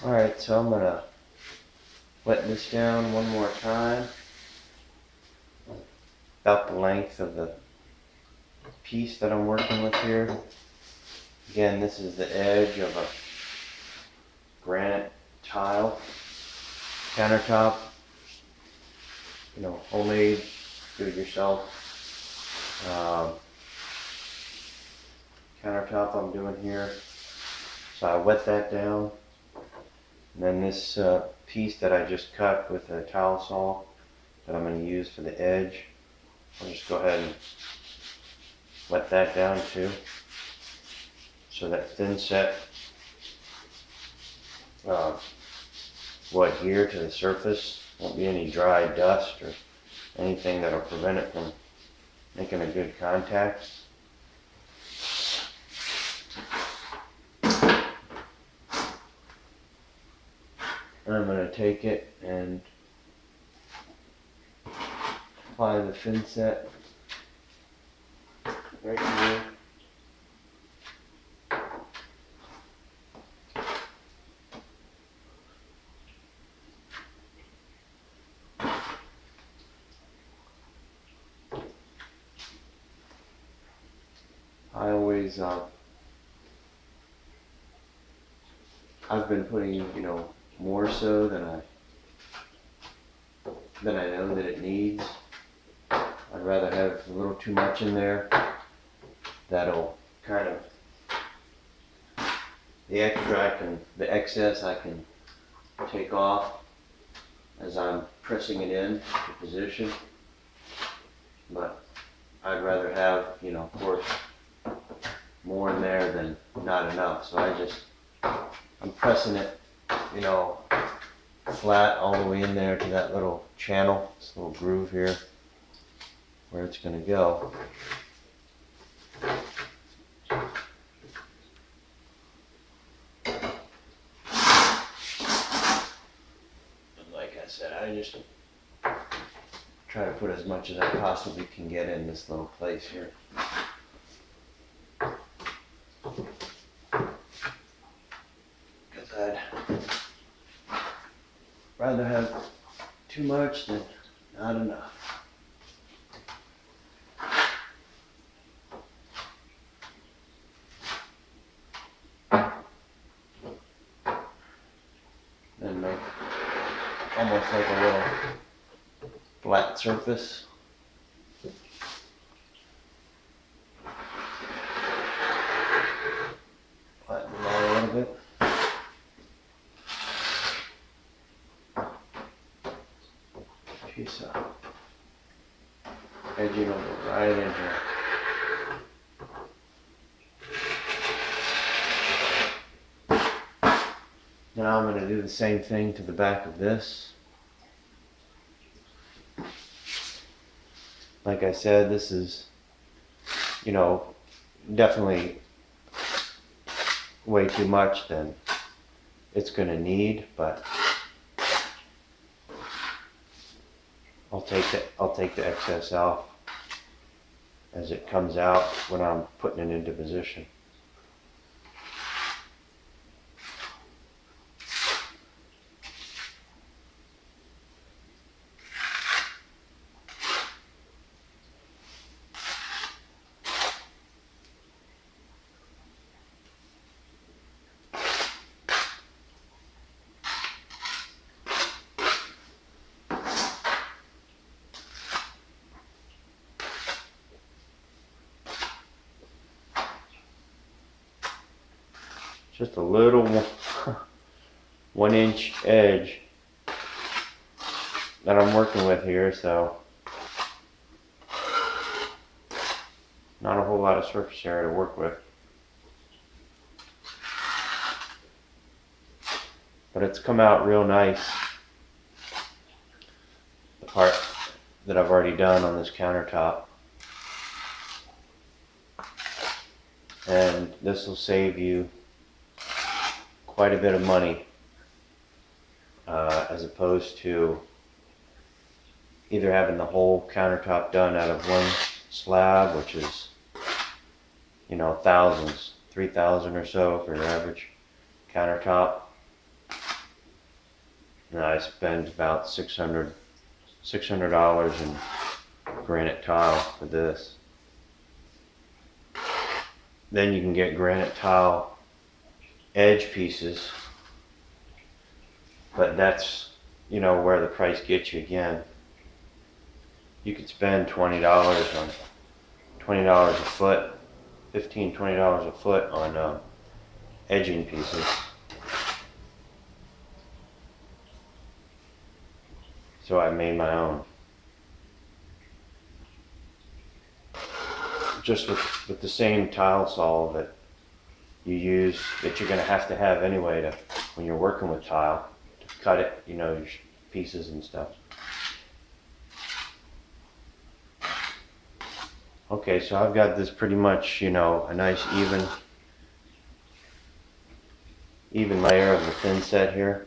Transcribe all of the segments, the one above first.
Alright, so I'm gonna wet this down one more time. About the length of the piece that I'm working with here. Again, this is the edge of a granite tile countertop. You know, homemade, do it yourself. Countertop I'm doing here. So I wet that down. And then this piece that I just cut with a towel saw that I'm going to use for the edge, I'll just go ahead and wet that down too. So that thin set will adhere to the surface. Won't be any dry dust or anything that'll prevent it from making a good contact. And I'm going to take it and apply the thin set right here. I always, I've been putting, you know, more so than I know that it needs. I'd rather have a little too much in there. That'll kind of, the excess I can take off as I'm pressing it in to position. But I'd rather have, you know, of course, more in there than not enough. So I'm pressing it, you know, flat all the way in there to that little channel, this little groove here, where it's going to go. And like I said, I just try to put as much as I possibly can get in this little place here. Because I'd rather have too much than not enough. Then make almost like a little flat surface. Flatten it out a little bit. Piece of edging will go right in here. Now I'm going to do the same thing to the back of this. Like I said, this is, you know, definitely way too much than it's going to need, but I'll take the excess off as it comes out when I'm putting it into position. Just a little 1 inch edge that I'm working with here, so not a whole lot of surface area to work with. But it's come out real nice, the part that I've already done on this countertop. And this will save you quite a bit of money as opposed to either having the whole countertop done out of one slab, which is, you know, thousands, 3,000 or so for your average countertop, And I spent about $600 in granite tile for this. Then you can get granite tile edge pieces, but that's, you know, where the price gets you again. You could spend $20 on $20 a foot, $15–20 a foot on edging pieces. So I made my own. Just with the same tile saw that you use, that you're going to have anyway to, when you're working with tile, to cut it, you know, your pieces and stuff. Okay, so I've got this pretty much, you know, a nice even layer of the thin set here.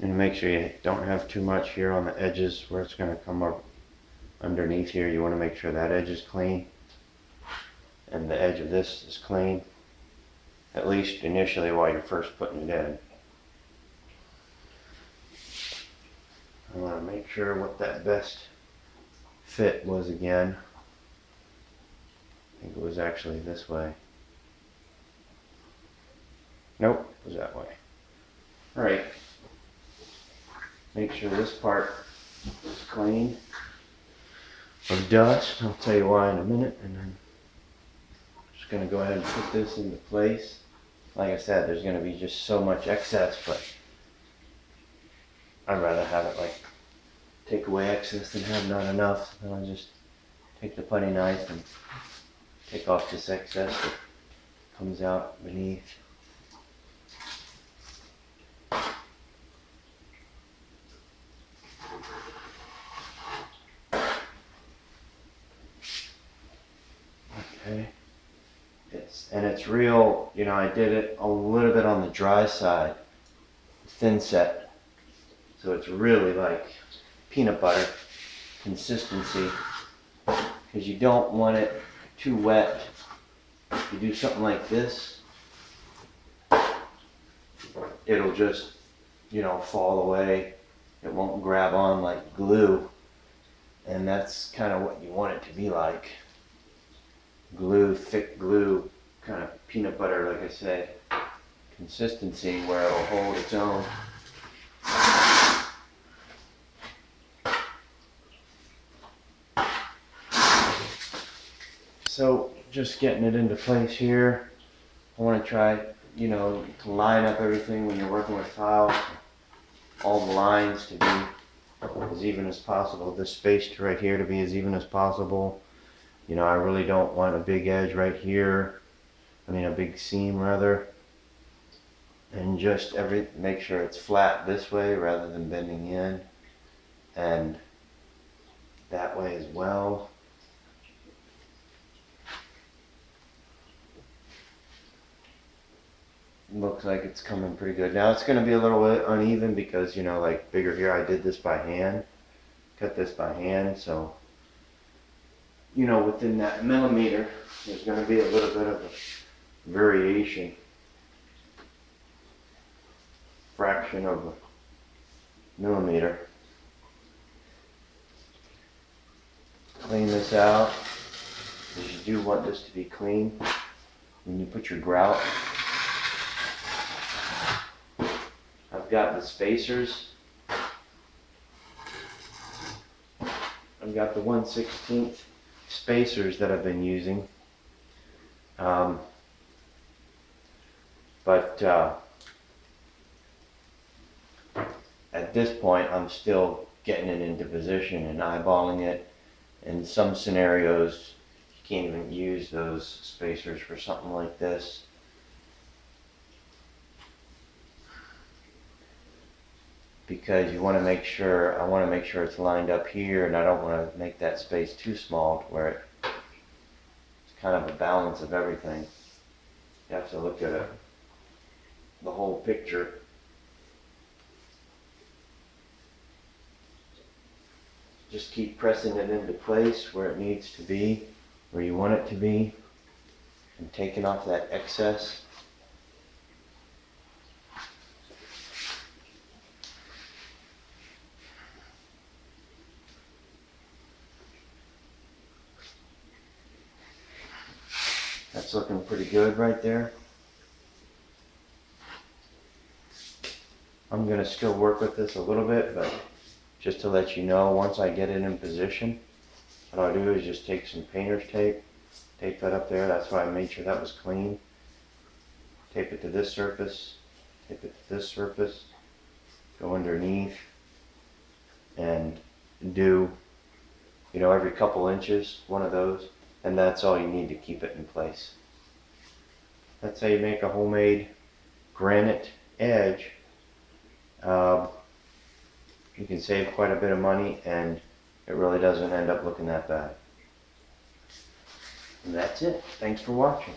And make sure you don't have too much here on the edges where it's going to come up underneath here. You want to make sure that edge is clean and the edge of this is clean, at least initially while you're first putting it in. I want to make sure what that best fit was again. I think it was actually this way. Nope, it was that way. Alright. Make sure this part is clean of dust. I'll tell you why in a minute. And then I'm just going to go ahead and put this into place. Like I said, there's going to be just so much excess, but I'd rather have it like take away excess than have not enough. Then I'll just take the putty knife and take off this excess that comes out beneath. Okay. It's real, you know, I did it a little bit on the dry side, thin set. So it's really like peanut butter consistency, because you don't want it too wet. If you do something like this, it'll just, you know, fall away. It won't grab on like glue. And that's kind of what you want it to be like. Glue, thick glue, kind of peanut butter, like I said, consistency where it'll hold its own. So just getting it into place here. I want to try, you know, to line up everything when you're working with tile. All the lines to be as even as possible. This space right here to be as even as possible. You know, I really don't want a big edge right here. I mean, a big seam rather. And just make sure it's flat this way rather than bending in. And that way as well. Looks like it's coming pretty good. Now it's going to be a little bit uneven because, you know, like bigger here, I did this by hand. Cut this by hand, so, you know, within that millimeter, there's going to be a little bit of a variation. Fraction of a millimeter. Clean this out, because you do want this to be clean when you put your grout. I've got the spacers. I've got the 1/16 spacers that I've been using. But at this point, I'm still getting it into position and eyeballing it. In some scenarios, you can't even use those spacers for something like this. Because you want to make sure, I want to make sure it's lined up here, and I don't want to make that space too small to where it's kind of a balance of everything. You have to look at the whole picture. Just keep pressing it into place where it needs to be, where you want it to be, and taking off that excess. That's looking pretty good right there. I'm gonna still work with this a little bit, but just to let you know, once I get it in position, what I'll do is just take some painter's tape, tape that up there. That's why I made sure that was clean. Tape it to this surface, tape it to this surface, go underneath, and do, every couple inches, one of those, and that's all you need to keep it in place. That's how you make a homemade granite edge. You can save quite a bit of money, and it really doesn't end up looking that bad. And that's it. Thanks for watching.